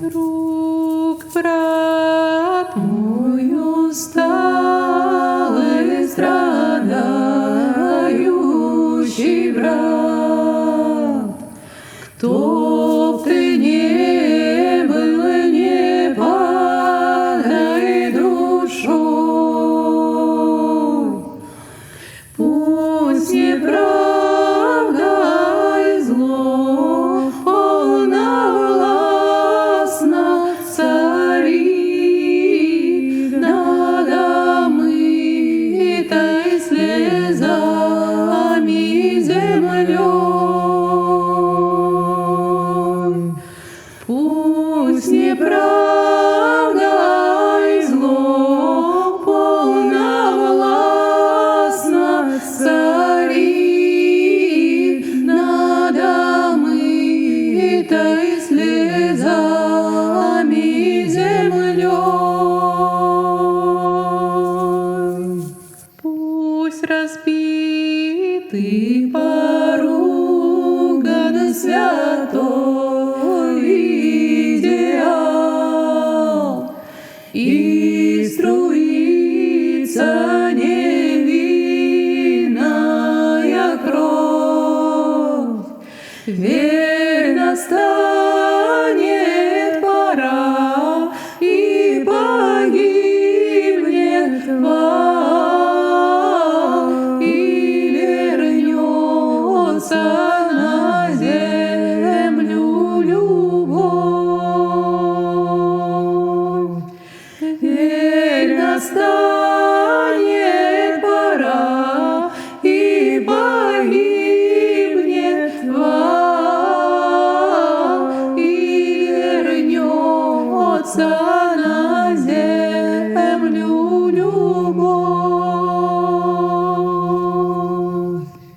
Друг, брат мой усталый, страдающий брат, кто б ты не был, не падай душой. Пусть неправда и зло полновластно царит надо мытой слезами землей. Пусть неправда и зло полновластно царит надо мытой слезами землей. Пусть разбитый, поруган святой идеал, и струится невинная кровь. Верь, настанет пора, и погибнет вал, и вернется на землю любовь. Верь, настанет пора, и погибнет вал, и вернется на землю любовь.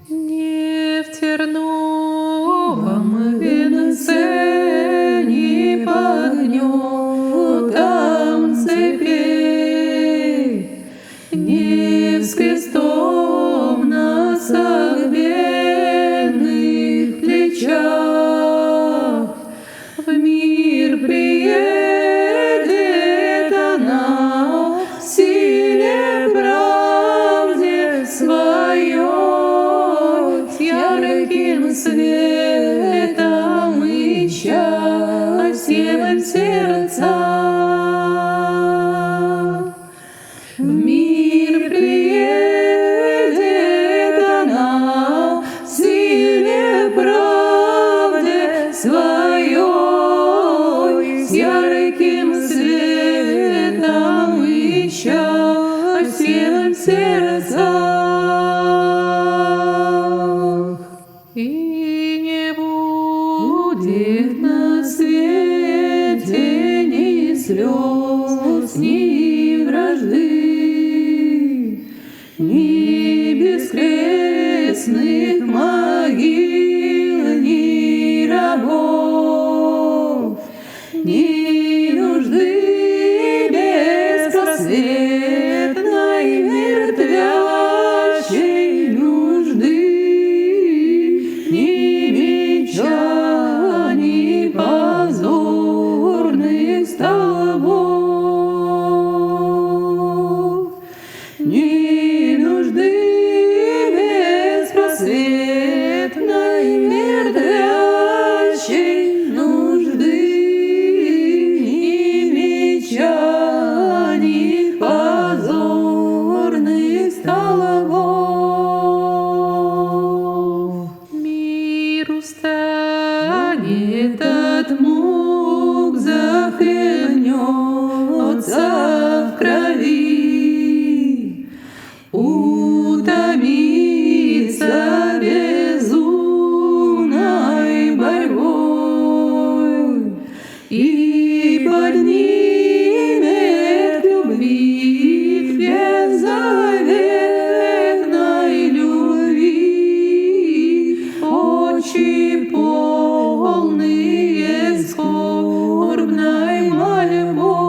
Не в терновом венце, не под гнетом цепей, не с крестом на согбенных плечах в мир приедет она в силе правде своей, с ярким светом и счастьем в сердцах. В мир приедет она в силе правде своей, с ярким светом и счастьем в сердцах. И не будет на свете ни слез, ни вражды, ни бескрестных могил, ни рабов, ни нужды беспросветной, мертвящей нужды, ни меча, ни позорных столбов, ни нужды беспросветной, мертвящей нужды, ни меча, ни позорных столбов. Мир устанет от мук, захлебнется в крови, утомится безумной борьбой и поднимет к любви, к беззаветной любви очи полные скорбной мольбой.